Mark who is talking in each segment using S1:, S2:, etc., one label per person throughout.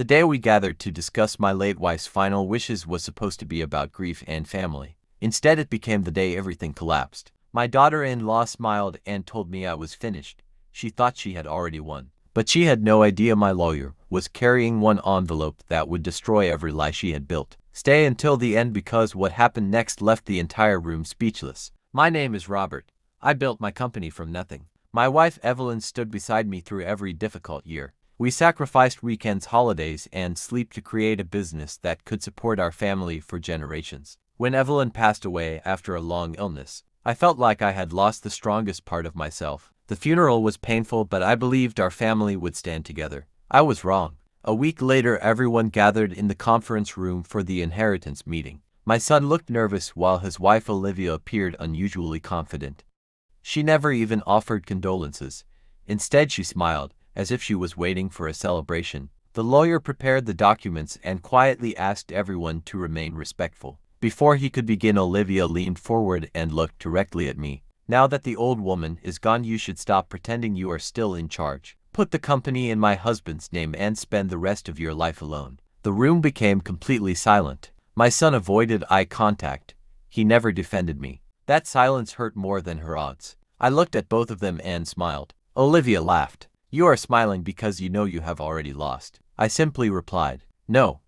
S1: The day we gathered to discuss my late wife's final wishes was supposed to be about grief and family. Instead, it became the day everything collapsed. My daughter-in-law smiled and told me I was finished. She thought she had already won. But she had no idea my lawyer was carrying one envelope that would destroy every lie she had built. Stay until the end because what happened next left the entire room speechless. My name is Robert. I built my company from nothing. My wife Evelyn stood beside me through every difficult year. We sacrificed weekends, holidays, and sleep to create a business that could support our family for generations. When Evelyn passed away after a long illness, I felt like I had lost the strongest part of myself. The funeral was painful, but I believed our family would stand together. I was wrong. A week later, everyone gathered in the conference room for the inheritance meeting. My son looked nervous while his wife Olivia appeared unusually confident. She never even offered condolences. Instead, she smiled, as if she was waiting for a celebration. The lawyer prepared the documents and quietly asked everyone to remain respectful. Before he could begin, Olivia leaned forward and looked directly at me. Now that the old woman is gone, you should stop pretending you are still in charge. Put the company in my husband's name and spend the rest of your life alone. The room became completely silent. My son avoided eye contact. He never defended me. That silence hurt more than her odds. I looked at both of them and smiled. Olivia laughed. You are smiling because you know you have already lost. I simply replied, no.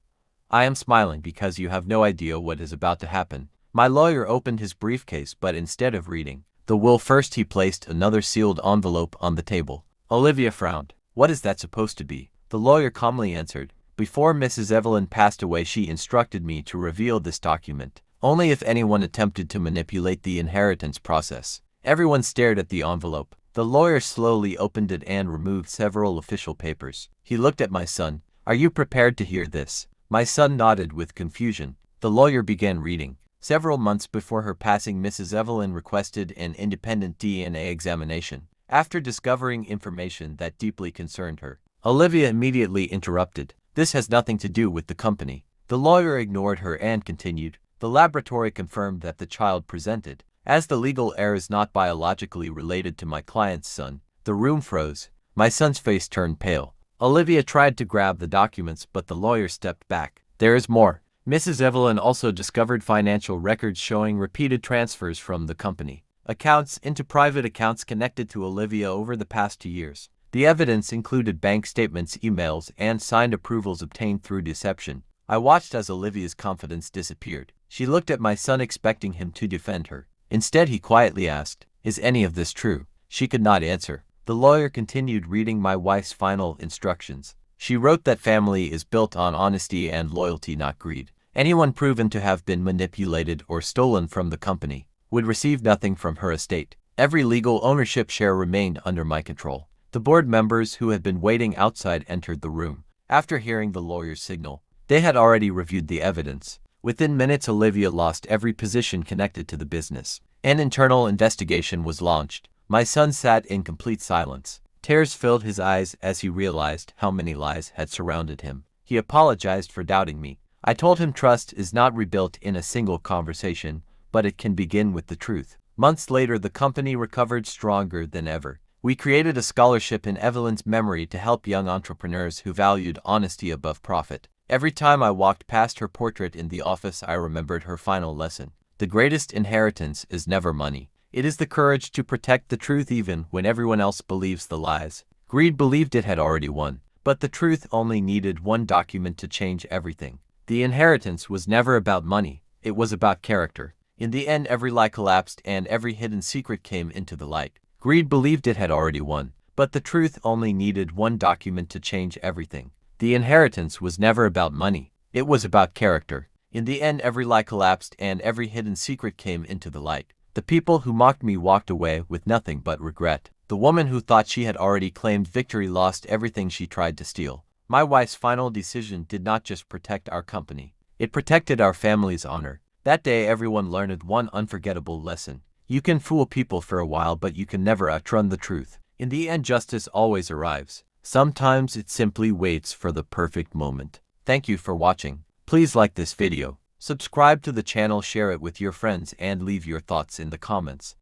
S1: I am smiling because you have no idea what is about to happen. My lawyer opened his briefcase, but instead of reading the will first, he placed another sealed envelope on the table. Olivia frowned. What is that supposed to be? The lawyer calmly answered. Before Mrs. Evelyn passed away, she instructed me to reveal this document only if anyone attempted to manipulate the inheritance process. Everyone stared at the envelope. The lawyer slowly opened it and removed several official papers. He looked at my son. Are you prepared to hear this? My son nodded with confusion. The lawyer began reading. Several months before her passing, Mrs. Evelyn requested an independent DNA examination. After discovering information that deeply concerned her, Olivia immediately interrupted. This has nothing to do with the company. The lawyer ignored her and continued. The laboratory confirmed that the child presented as the legal heir is not biologically related to my client's son. The room froze. My son's face turned pale. Olivia tried to grab the documents, but the lawyer stepped back. There is more. Mrs. Evelyn also discovered financial records showing repeated transfers from the company accounts into private accounts connected to Olivia over the past 2 years. The evidence included bank statements, emails, and signed approvals obtained through deception. I watched as Olivia's confidence disappeared. She looked at my son, expecting him to defend her. Instead, he quietly asked, "Is any of this true?" She could not answer. The lawyer continued reading my wife's final instructions. She wrote that family is built on honesty and loyalty, not greed. Anyone proven to have been manipulated or stolen from the company would receive nothing from her estate. Every legal ownership share remained under my control. The board members who had been waiting outside entered the room. After hearing the lawyer's signal, they had already reviewed the evidence. Within minutes, Olivia lost every position connected to the business. An internal investigation was launched. My son sat in complete silence. Tears filled his eyes as he realized how many lies had surrounded him. He apologized for doubting me. I told him trust is not rebuilt in a single conversation, but it can begin with the truth. Months later, the company recovered stronger than ever. We created a scholarship in Evelyn's memory to help young entrepreneurs who valued honesty above profit. Every time I walked past her portrait in the office, I remembered her final lesson. The greatest inheritance is never money. It is the courage to protect the truth even when everyone else believes the lies. Greed believed it had already won, but the truth only needed one document to change everything. The inheritance was never about money. It was about character. In the end, every lie collapsed and every hidden secret came into the light. Greed believed it had already won, but the truth only needed one document to change everything. The inheritance was never about money. It was about character. In the end, every lie collapsed and every hidden secret came into the light. The people who mocked me walked away with nothing but regret. The woman who thought she had already claimed victory lost everything she tried to steal. My wife's final decision did not just protect our company. It protected our family's honor. That day, everyone learned one unforgettable lesson. You can fool people for a while, but you can never outrun the truth. In the end, justice always arrives. Sometimes it simply waits for the perfect moment. Thank you for watching. Please like this video, subscribe to the channel, share it with your friends, and leave your thoughts in the comments.